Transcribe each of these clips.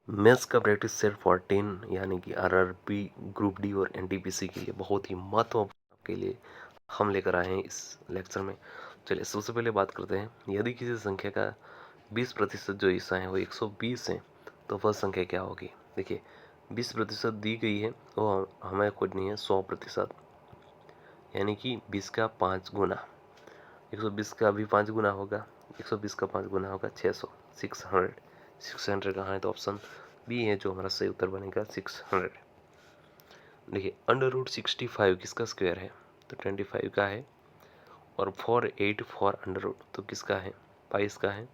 Maths का practice set 14 यानी कि आरआरबी ग्रुप डी और एनटीपीसी के लिए बहुत ही महत्वपूर्ण के लिए हम लेकर आए हैं इस लेक्चर में। चलिए सबसे पहले बात करते हैं, यदि किसी संख्या का 20% जो हिस्सा है वो 120 है तो वह संख्या क्या होगी। देखिए 20% दी गई है, वो हमें कुछ नहीं है 100%, यानी कि 20 का 5 गुना, 120 का भी 5 गुना होगा, 120 का 5 गुना होगा 600, 600 कहाँ है तो ऑप्शन बी है जो हमारा सही उत्तर बनेगा 600। देखिए √65 किसका स्क्वायर है तो 25 का है, और 484 अंडर रूट तो किसका है 22 का है।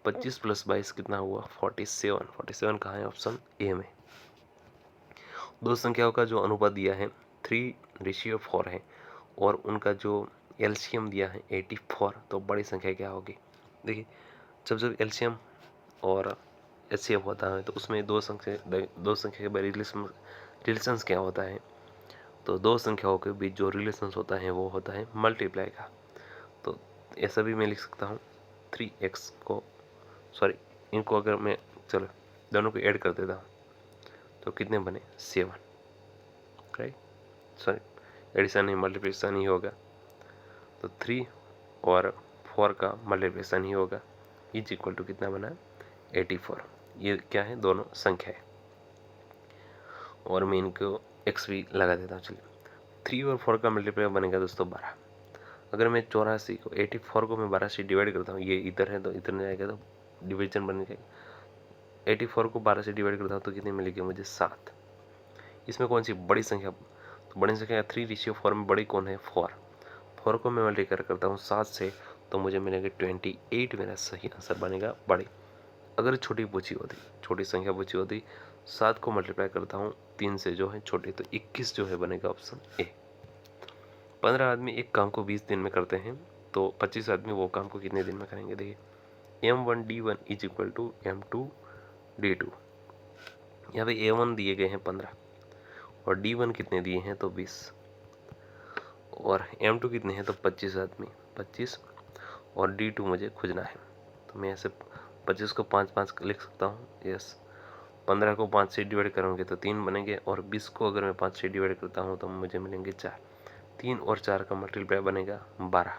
25 + 22 कितना हुआ 47, 47 कहाँ है ऑप्शन ए में। दो संख्याओं का जो अनुपात दिया है 3:4 है, और उनका जो एलसीएम दिया है 84, तो बड़ी संख्या क्या होगी। देखिए जब जब एलसीएम और एचसीएफ होता है तो उसमें दो संख्या के रिलेशंस क्या होता है, तो दो संख्याओं के बीच जो रिलेशंस होता है वो होता है मल्टीप्लाई का। तो ऐसा भी मैं लिख सकता हूँ 3x को, सॉरी इनको अगर मैं चलो दोनों को ऐड कर देता हूँ तो कितने बने 7, राइट, सॉरी एडिशन नहीं मल्टीप्लिकेशन ही होगा, तो 3 और 4 का मल्टीप्लिकेशन ही होगा, इज इक्वल टू कितना बना 84। ये क्या है दोनों संख्या है, और मैं इनको x भी लगा देता हूँ। चलिए 3 और 4 का मल्टीप्लाई बनेगा दोस्तों 12। अगर मैं 84 को 84 को मैं 12 से डिवाइड करता हूँ, ये इधर है तो इधर जाएगा तो डिवीजन बन जाएगा। 84 को 12 से डिवाइड करता हूँ तो कितनी मिलेगी मुझे 7। इसमें कौन सी बड़ी संख्या, तो बड़ी संख्या 3:4 में बड़ी कौन है 4 को मैं मल्टीप्लाई करता हूँ 7 से तो मुझे मिलेगा 28, मेरा सही आंसर बनेगा बड़ी। अगर छोटी पूछी होती, छोटी संख्या पूछी होती 7 को मल्टीप्लाई करता हूँ 3 से जो है छोटी, तो 21 जो है बनेगा ऑप्शन ए। 15 आदमी एक काम को 20 दिन में करते हैं तो 25 आदमी वो काम को कितने दिन में करेंगे। देखिए M1D1 is equal to M2D2। यहाँ पे A1 दिए गए हैं 15 और D1 कितने दिए हैं तो 20, और M2 कितने हैं तो 25 आदमी 25, और D2 मुझे खोजना है। तो मैं ऐसे 25 को 5 लिख सकता हूँ, यस। 15 को 5 से डिवाइड करोगे तो 3 बनेंगे, और 20 को अगर मैं 5 से डिवाइड करता हूँ तो मुझे मिलेंगे 4। 3 और 4 का मल्टीप्लाई बनेगा 12,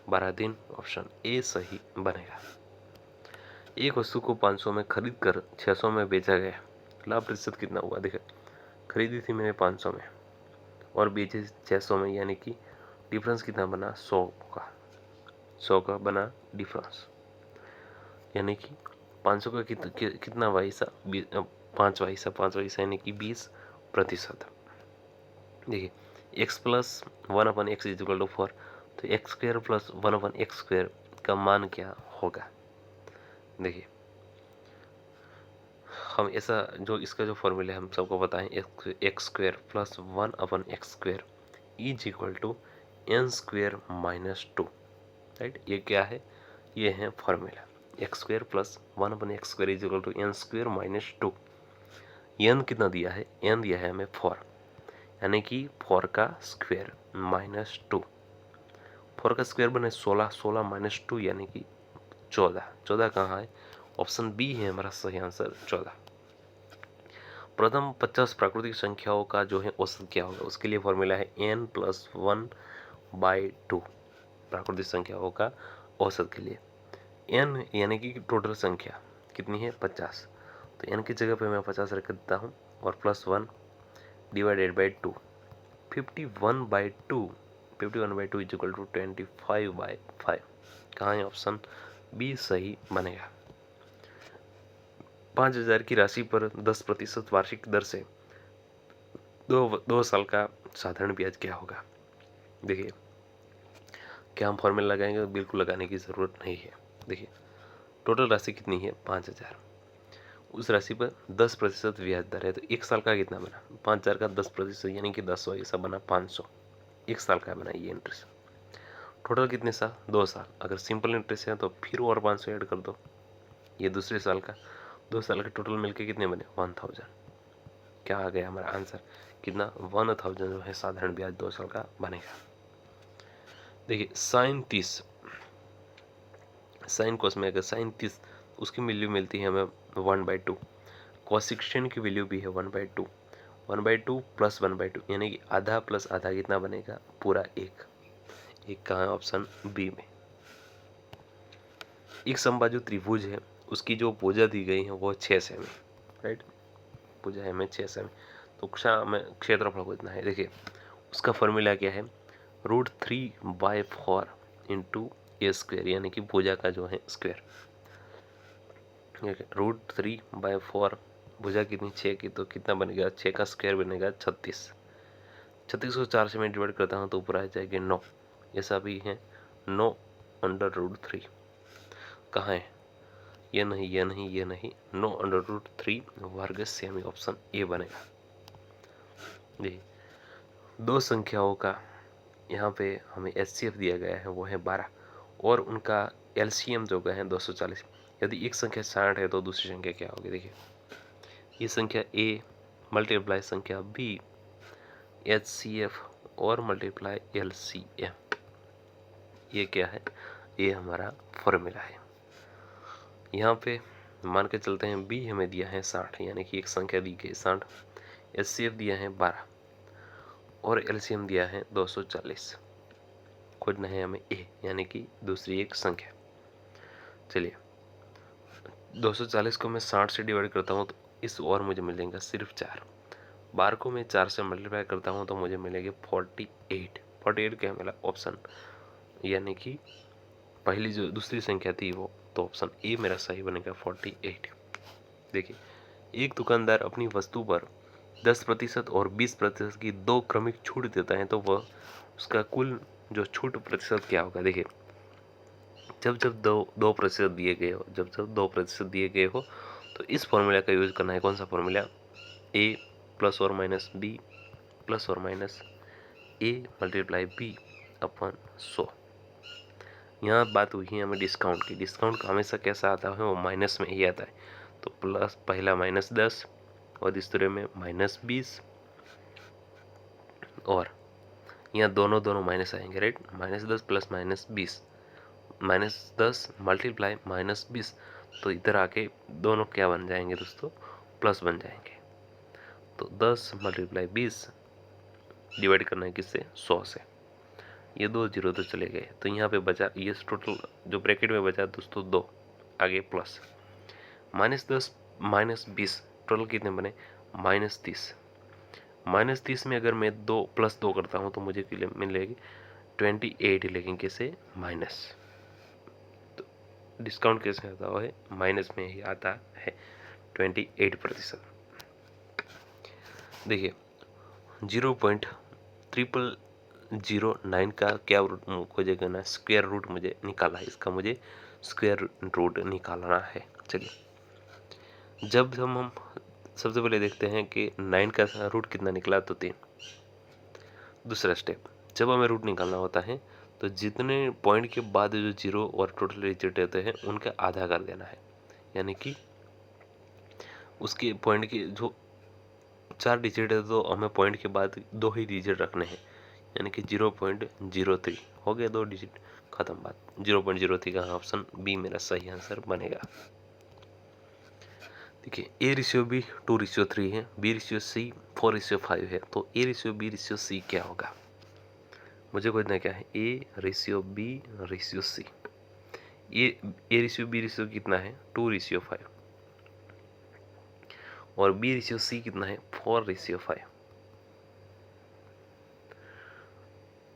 12 दिन ऑप्शन ए सही बनेगा। एक वस्तु को 500 में खरीद कर 600 में बेचा गया, लाभ प्रतिशत कितना हुआ। देखिए खरीदी थी मैंने 500 में और बेची 600 में, यानी कि डिफरेंस कितना बना 100 का बना डिफरेंस, यानी कि 500 का कितना हिस्सा 5वां हिस्सा यानी कि 20%। देखिए x + 1/x is equal to 4, तो x² + 1/x² का मान क्या होगा। देखिए हम ऐसा जो इसका जो फॉर्मूला है हम सबको पता है, x² + 1/x² is equal to n² - 2, right. ये क्या है, ये है formula x² + 1/x² is equal to n² - 2। n कितना दिया है, n दिया है हमें 4, यानी कि 4 का स्क्वायर -2। 4 का स्क्वायर बने 16, 16 - 2 यानी कि 14। 14 कहाँ है, ऑप्शन बी है हमारा सही आंसर 14। प्रथम 50 प्राकृतिक संख्याओं का जो है औसत क्या होगा, उसके लिए फॉर्मूला है n + 1/2 प्राकृतिक संख्याओं का औसत के लिए। n यानी कि टोटल संख्या कितनी है 50, तो n की जगह पे मैं 50 रख देता हूँ और +1 / 2, 51/2, 51/2 इज इक्वल टू 25/5। कहाँ है ऑप्शन बी सही बनेगा। 5000 की राशि पर 10% वार्षिक दर से दो साल का साधारण ब्याज क्या होगा। देखिए क्या हम फॉर्मूला लगाएंगे, बिल्कुल लगाने की ज़रूरत नहीं है। देखिए टोटल राशि कितनी है 5000, उस राशि पर 10% ब्याज दर है, तो एक साल का कितना बना 5000 का 10% यानी कि 10 ऐसा बना 500, एक साल का बना ये इंटरेस्ट। टोटल कितने साल 2 साल, अगर सिंपल इंटरेस्ट है तो फिर और 500 ऐड कर दो, ये दूसरे साल का, 2 साल के टोटल मिलके कितने बने 1000। क्या आ गया हमारा आंसर कितना 1000 जो है साधारण ब्याज 2 साल का बनेगा। देखिए sin 30 sin कोस में अगर sin 30 उसकी वैल्यू मिलती है हमें 1/2। कोसेक्शन की वैल्यू भी है 1/2। 1/2 प्लस 1/2 यानी कि आधा प्लस आधा कितना बनेगा, पूरा एक। एक कहाँ है, ऑप्शन बी में। एक समबाजु त्रिभुज है, उसकी जो भुजा दी गई है वो 6 सेमी, राइट। भुजा है में 6 सेमी, तो हमें क्षेत्रफल कितना है, देखिए उसका फॉर्मूला क्या है, √3/4 इंटू ए स्क्वायर, यानी कि भुजा का जो है स्क्वायर। √3/4, भुजा कितनी 6 की, तो कितना बनेगा, 6 का स्क्वायर बनेगा 36। 36 को 4 से मैं डिवाइड करता हूँ तो ऊपर आ जाएगी 9। ऐसा भी है 9/√3। कहाँ है, ये नहीं, ये नहीं, ये नहीं, 9/√3 वर्ग सेमी, ऑप्शन ए बनेगा। जी, दो संख्याओं का यहाँ पे हमें एचसीएफ दिया गया है वो है 12 और उनका एलसीएम जो है 240। यदि एक संख्या 60 है तो दूसरी संख्या क्या होगी, देखिए ये संख्या ए मल्टीप्लाई संख्या बी एचसीएफ और मल्टीप्लाई एलसीएम, ये क्या है, ये हमारा फॉर्मूला है। यहाँ पे मान के चलते हैं बी हमें दिया है 60, यानी कि एक संख्या दी गई 60, एचसीएफ दिया है 12 और एलसीएम दिया है 240। खोजना है हमें ए, यानी कि दूसरी एक संख्या। चलिए 240 को मैं 60 से डिवाइड करता हूँ तो इस और मुझे मिलेगा सिर्फ 4। 12 को मैं 4 से मल्टीप्लाई करता हूँ तो मुझे मिलेगी 48। 48 क्या मिला, ऑप्शन, यानी कि पहली जो दूसरी संख्या थी वो, तो ऑप्शन ए मेरा सही बनेगा 48। देखिए एक दुकानदार अपनी वस्तु पर 10% और 20% की दो क्रमिक छूट देता है तो वह उसका कुल जो छूट प्रतिशत क्या होगा, देखिए जब जब 2% दिए गए हो, जब जब 2% दिए गए हो तो इस फॉर्मूला का यूज करना है। कौन सा फॉर्मूला, ए प्लस और माइनस बी प्लस और माइनस ए मल्टीप्लाई बी अपन 100। यहाँ बात हुई है हमें डिस्काउंट की। डिस्काउंट हमेशा कैसा आता है, वो माइनस में ही आता है। तो प्लस पहला -10 और दूसरे में -20 और यहाँ दोनों माइनस आएंगे, राइट। -10 प्लस -20, -10 मल्टीप्लाई -20, तो इधर आके दोनों क्या बन जाएंगे दोस्तों, प्लस बन जाएंगे। तो 10 मल्टीप्लाई 20 डिवाइड करना है किससे, 100 से। ये 2 जीरो तो चले गए, तो यहाँ पे बचा ये टोटल जो ब्रैकेट में बचा दोस्तों 2, आगे प्लस -10 -20, टोटल कितने बने, -30। -30 में अगर मैं 2 + 2 करता हूँ तो मुझे मिलेगी 28, लेकिन कैसे, माइनस। तो डिस्काउंट कैसे आता है, माइनस में ही आता है 28%। देखिए 0.0009 का क्या रूट खोजेगा ना, स्क्वायर रूट मुझे निकाला है, इसका मुझे स्क्वायर रूट निकालना है। चलिए जब हम सबसे पहले देखते हैं कि 9 का रूट कितना निकला, तो 3। दूसरा स्टेप, जब हमें रूट निकालना होता है तो जितने पॉइंट के बाद जो जीरो और टोटल डिजिट रहते हैं उनका आधा कर देना है, यानी कि उसके पॉइंट के जो 4 डिजिट है तो हमें पॉइंट के बाद 2 ही डिजिट रखने हैं, यानी कि 0.03 हो गया, 2 डिजिट, खत्म बात। 0.03 का ऑप्शन बी मेरा सही आंसर बनेगा। देखिए A/B 2/3 है, B/C 4/5 है, तो A/B/C क्या होगा, मुझे खोजना क्या है, A/B/C। A/B/C कितना है, 2/5 और B/C कितना है, 4/5।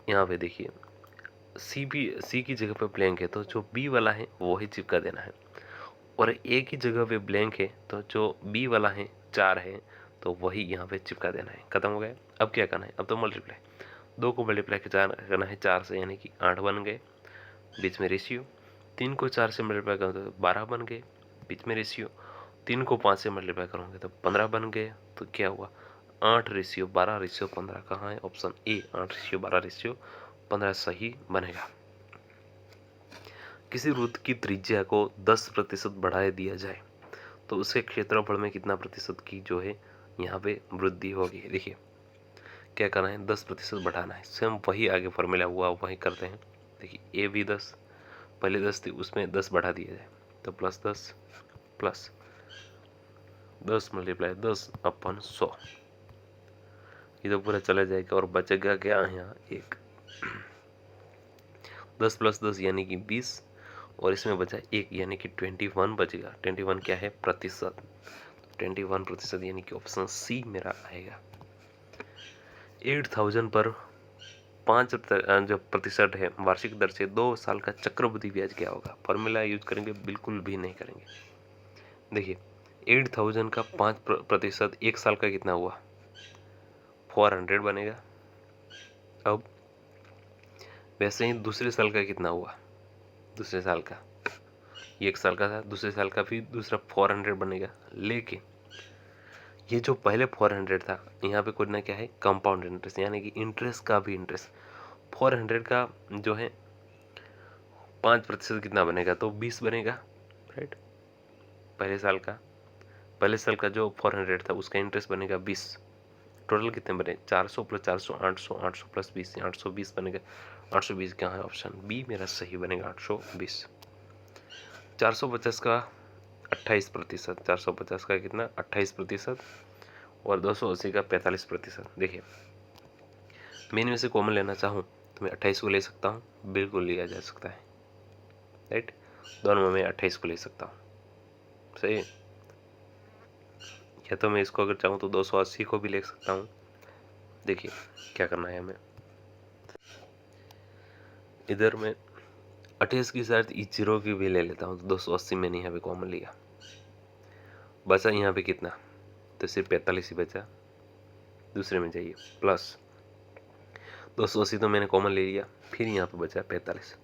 यहाँ पे देखिए सी की जगह पे ब्लैंक है तो जो बी वाला है वो ही चिपका देना है, और ए की जगह पे ब्लैंक है तो जो बी वाला है 4 है तो वही यहाँ पे चिपका देना है। खत्म हो गया। अब क्या करना है, अब तो मल्टीप्लाई, 2 को मल्टीप्लाई करना है 4 से, यानी कि 8 बन गए, बीच में रेशियो। 3 को 4 से मल्टीप्लाई करोगे तो 12 बन गए, बीच में रेशियो। 3 को 5 से मल्टीप्लाई करोगे तो 15 बन गए, तो क्या हुआ, 8/12/15 कहाँ है, ऑप्शन ए 8/12/15 सही बनेगा। किसी वृत्त की त्रिज्या को 10% बढ़ा दिया जाए तो उसके क्षेत्रफल में कितना प्रतिशत की जो है यहाँ पे वृद्धि होगी। देखिए क्या करना है, 10% बढ़ाना है, सेम वही आगे फॉर्मूला हुआ वही करते हैं। देखिए ए भी 10, पहले 10 थी उसमें 10 बढ़ा दिया जाए तो +10 प्लस 10 मल्टीप्लाई 10/100, ये तो पूरा चला जाएगा और बचेगा क्या यहाँ 1। 10 + 10 यानी कि 20 और इसमें बचा 1 यानी कि 21 बचेगा। 21 क्या है? प्रतिशत। 21% यानी कि ऑप्शन सी मेरा आएगा। 8000 पर 5 जो प्रतिशत है वार्षिक दर से 2 साल का चक्रवृद्धि ब्याज क्या होगा? फॉर्मूला यूज करेंगे? बिल्कुल भी नहीं करेंगे। देखिए 8000 का 5% 1 साल का कितना हुआ? 400 बनेगा। अब वैसे ही दूसरे साल का कितना हुआ? दूसरे साल का, ये 1 साल का था, दूसरे साल का भी दूसरा 400 बनेगा। लेकिन ये जो पहले 400 था, यहाँ पे कोई ना क्या है? कंपाउंड इंटरेस्ट, यानी कि इंटरेस्ट का भी इंटरेस्ट। 400 का जो है 5% कितना बनेगा? तो 20 बनेगा, राइट। पहले साल का जो 400 था उसका इंटरेस्ट बनेगा 20। टोटल कितने बने? 400 + 400 800, 800 + 20 820 बनेगा। 820 क्या है? ऑप्शन बी मेरा सही बनेगा, 820। 450 का 28%, 450 का कितना? 28% और 280 का 45%। देखिए मैं इनमें से कॉमन लेना चाहूँ तो मैं 28 को ले सकता हूँ, बिल्कुल लिया जा सकता है, राइट। दोनों में मैं 28 को ले सकता हूँ, सही है। या तो मैं इसको अगर चाहूँ तो 280 को भी ले सकता हूँ। देखिए क्या करना है हमें, इधर में 28 की साथ ई 0 की भी ले लेता हूँ। तो 280 मैंने यहाँ पे कॉमन लिया, बचा यहाँ पे कितना? तो सिर्फ 45 ही बचा। दूसरे में जाइए, प्लस 280 तो मैंने कॉमन ले लिया, फिर यहाँ पे बचा 45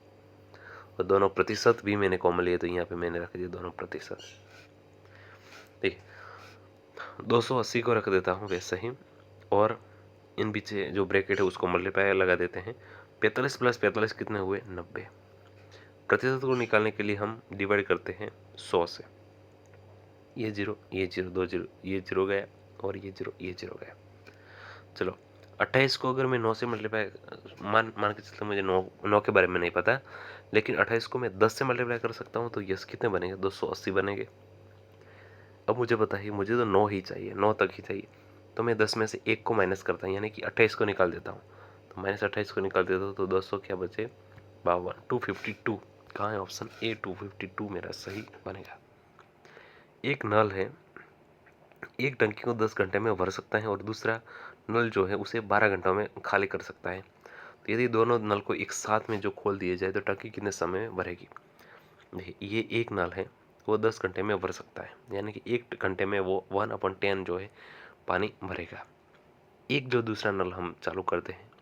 और दोनों प्रतिशत भी मैंने कॉमन लिए, तो यहाँ पे मैंने रख दिया दोनों प्रतिशत। देखिए 280 को रख देता हूँ वैसे ही, और इन पीछे जो ब्रैकेट है उसको मल्टीप्लाई लगा देते हैं। 45 + 45 कितने हुए? 90। प्रतिशत को निकालने के लिए हम डिवाइड करते हैं 100 से। ये 0 ये 0 2 0, ये 0 गया और ये 0 ये 0 गया। चलो 28 को अगर मैं 9 से मल्टीप्लाई मान के चलते, मुझे 9 के बारे में नहीं पता, लेकिन 28 को मैं 10 से मल्टीप्लाई कर सकता हूँ। तो यस कितने बनेंगे? 280 बनेंगे। अब मुझे बताइए, मुझे तो 9 ही चाहिए, 9 तक ही चाहिए। तो मैं 10 में से 1 को माइनस करता हूँ, यानी कि 28 को निकाल देता हूँ। तो -28 को निकाल देता हूँ तो 200 क्या बचे? 52, 252। कहाँ है? ऑप्शन ए 252 मेरा सही बनेगा। एक नल है, एक टंकी को 10 घंटे में भर सकता है और दूसरा नल जो है उसे 12 घंटों में खाली कर सकता है। तो यदि दोनों नल को एक साथ में जो खोल दिए जाए तो टंकी कितने समय में भरेगी? देखिए ये एक नल है, वो 10 घंटे में भर सकता है, यानी कि 1 घंटे में वो 1/10 जो है पानी भरेगा। एक जो दूसरा नल हम चालू करते हैं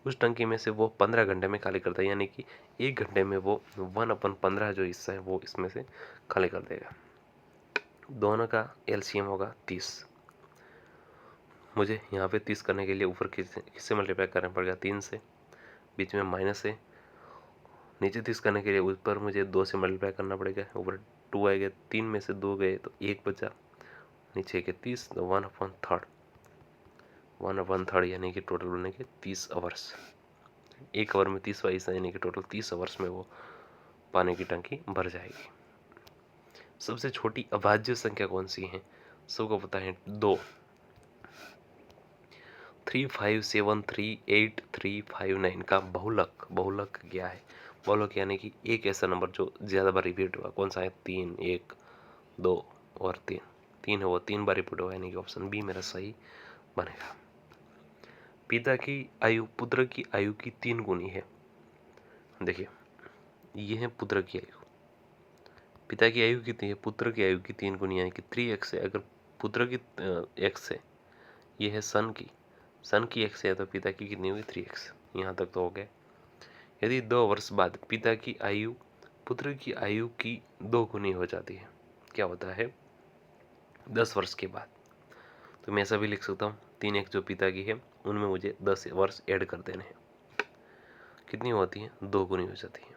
उस टंकी में से वो 15 घंटे में खाली करता है, यानी कि 1 घंटे में वो 1/15 जो हिस्सा है वो इसमें से खाली कर देगा। दोनों का एलसीएम होगा 30। मुझे यहाँ पे 30 करने के लिए ऊपर किससे मल्टीप्लाई करना पड़ेगा? 3 से, बीच में माइनस है। नीचे 30 करने के लिए ऊपर मुझे 2 से मल्टीप्लाई करना पड़ेगा, ऊपर 2 आएगा, 3 में से 2 गए तो 1 बचा, नीचे के 30 तो 1/3, 1/3 यानी कि टोटल बनेंगे 30 आवर्स। 1 आवर में 30 वाइस यानी कि टोटल 30 आवर्स में वो पानी की टंकी भर जाएगी। सबसे छोटी अभाज्य संख्या कौन सी है? सबको पता है 2। 35738 का बहुलक क्या है? बहुलक यानी कि एक ऐसा नंबर जो ज़्यादा बार रिपीट हुआ। कौन सा है? 3, 1, 2 और 3। 3 है वो 3 बार रिपीट हुआ, यानी कि ऑप्शन बी मेरा सही बनेगा। पिता की आयु पुत्र की आयु की 3 गुनी है। देखिए ये है पुत्र की आयु, पिता की आयु कितनी है? पुत्र की आयु की 3 गुनी, यानी कि 3x है। अगर पुत्र की x है, ये है सन की x है, तो पिता की कितनी होगी? 3x। यहाँ तक तो हो गया। यदि 2 वर्ष बाद पिता की आयु पुत्र की आयु की 2 गुनी हो जाती है, क्या होता है? 10 वर्ष के बाद, तो मैं ऐसा भी लिख सकता हूँ 3x जो पिता की है उनमें मुझे 10 वर्ष ऐड कर देने हैं। कितनी होती है? 2 गुनी हो जाती है।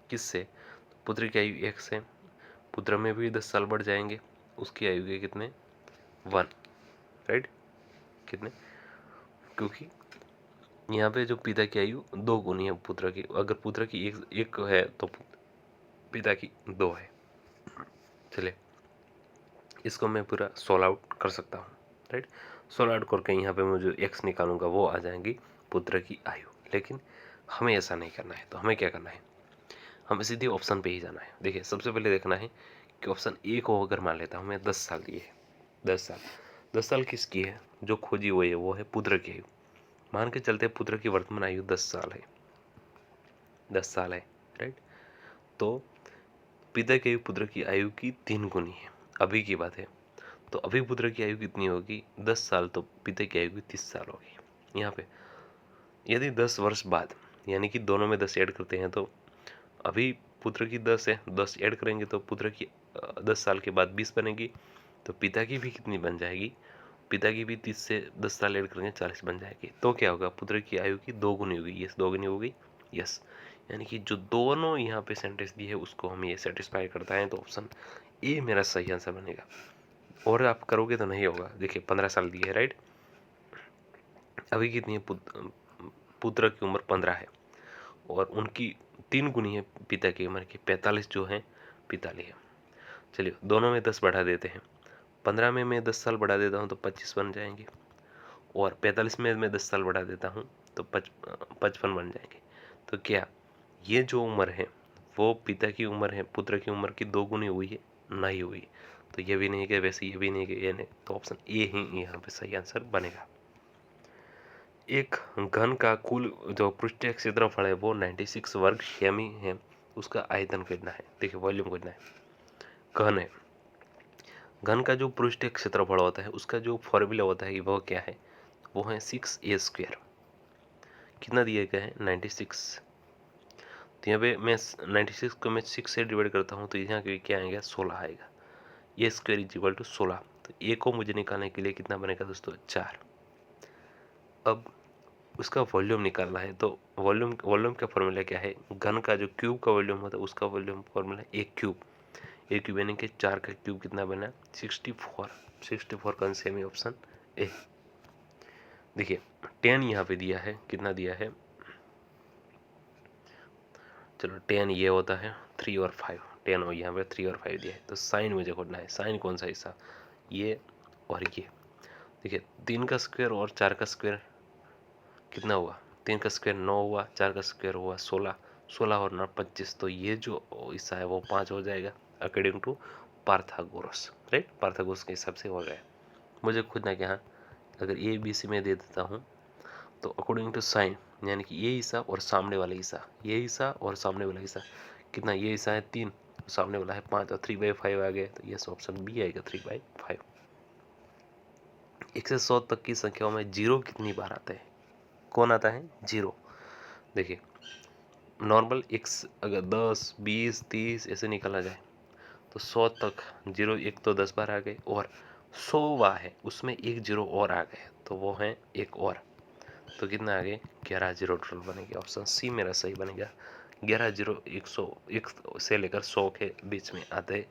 किससे? तो पुत्र की आयु x है, पुत्र में भी 10 साल बढ़ जाएंगे, उसकी आयु के कितने? 1, राइट। कितने? क्योंकि यहाँ पे जो पिता की आयु 2 गुनी है पुत्र की, अगर पुत्र की एक है तो पिता की 2 है। चलिए इसको मैं पूरा सोल्व आउट कर सकता हूँ, राइट। सोल्व आउट करके यहाँ पे मैं जो एक्स निकालूंगा वो आ जाएंगी पुत्र की आयु। लेकिन हमें ऐसा नहीं करना है, तो हमें क्या करना है, हमें सीधे ऑप्शन पे ही जाना है। देखिए सबसे पहले देखना है कि ऑप्शन ए को अगर मान लेता हूँ मैं 10 साल दिए है, 10 साल, 10 साल किसकी है, जो खोजी हुई है वो है पुत्र की आयु। मान के चलते पुत्र की वर्तमान आयु 10 साल है, 10 साल है, राइट। तो पिता की आयु पुत्र की आयु की 3 गुनी है, अभी की बात है। तो अभी पुत्र की आयु कितनी होगी, 10 साल, तो पिता की आयु की 30 साल होगी। यहाँ पे यदि 10 वर्ष बाद, यानी कि दोनों में 10 ऐड करते हैं, तो अभी पुत्र की 10 है, 10 ऐड करेंगे तो पुत्र की 10 साल के बाद 20 बनेगी। तो पिता की भी कितनी बन जाएगी, पिता की भी 30 से 10 साल ऐड करेंगे 40 बन जाएगी। तो क्या होगा, पुत्र की आयु की 2 गुनी होगी। यस, 2 गुनी होगी, यस। यानी कि जो दोनों यहाँ पे सेंटेंस दी है उसको हम ये सेटिस्फाई करता है, तो ऑप्शन ए मेरा सही आंसर बनेगा। और आप करोगे तो नहीं होगा। देखिए 15 साल दी है, राइट। अभी कितनी है, पुत्र की उम्र 15 है, और उनकी 3 गुनी है पिता की उम्र की, 45 जो है पिता है। चलिए दोनों में 10 बढ़ा देते हैं। 15 में मैं 10 साल बढ़ा देता हूँ तो 25 बन जाएंगे, और 45 में मैं 10 साल बढ़ा देता हूँ तो 55 बन जाएंगे। तो क्या ये जो उम्र है वो पिता की उम्र है, पुत्र की उम्र की 2 गुनी हुई है, नहीं हुई। तो ये भी नहीं कि वैसे ये भी नहीं कि ये नहीं, तो ऑप्शन ए ही यहाँ पे सही आंसर बनेगा। एक घन का कुल जो पृष्ठीय क्षेत्रफल है वो 96 वर्ग सेमी है, उसका आयतन कितना है। देखिए वॉल्यूम कितना है, घन है। घन का जो पृष्ठीय क्षेत्रफल होता है उसका जो फॉर्मूला होता है वो क्या है, वो है 6a²। कितना दिया गया है, 96। तो यहाँ पे मैं 96 को मैं 6 से डिवाइड करता हूँ तो यहाँ पे क्या आएगा, 16 आएगा। ये स्क्वायर इज इक्वल टू 16। तो ए को मुझे निकालने के लिए कितना बनेगा दोस्तों, 4। अब उसका वॉल्यूम निकालना है, तो वॉल्यूम का फॉर्मूला क्या है, घन का जो क्यूब का वॉल्यूम होता है उसका वॉल्यूम फॉर्मूला है ए क्यूब, यानी कि 4 का क्यूब कितना बना, 64। 64 का आंसर में ऑप्शन ए। देखिए 10 यहाँ पे दिया है, कितना दिया है, चलो 10 ये होता है 3 और 5, 10 और यहाँ पे 3 और 5 दिया है। तो साइन मुझे खोजना है, साइन कौन सा हिस्सा, ये और ये। देखिए 3 का स्क्वायर और 4 का स्क्वायर कितना हुआ, 3 का स्क्वायर 9 हुआ, 4 का स्क्वायर हुआ 16, 16 और 9 25। तो ये जो हिस्सा है वो 5 हो जाएगा अकॉर्डिंग टू पार्थागोरस, राइट। पार्थागोरस के हिसाब से हो गया। मुझे खोजना है कि हाँ, अगर ए बी सी में दे देता हूँ तो अकॉर्डिंग टू साइन, यानी कि ये हिस्सा और सामने वाला हिस्सा, ये हिस्सा और सामने वाला हिस्सा कितना, ये हिस्सा है 3, सामने वाला है 5, और 3/5 आ गया। तो ये ऑप्शन बी आएगा, 3/5। 1 से 100 तक की संख्याओं में जीरो कितनी बार आता है, कौन आता है, जीरो। देखिए नॉर्मल एक्स अगर 10 20 30 ऐसे निकाला जाए तो 100 तक जीरो, एक तो 10 बार आ गए, और 100वां है उसमें एक जीरो और आ गए, तो वो है एक और। तो कितना आ गए, 11 जीरो टोटल बनेगा। ऑप्शन सी मेरा सही बनेगा। 11 जीरो 100, 1 से लेकर 100 के बीच में आते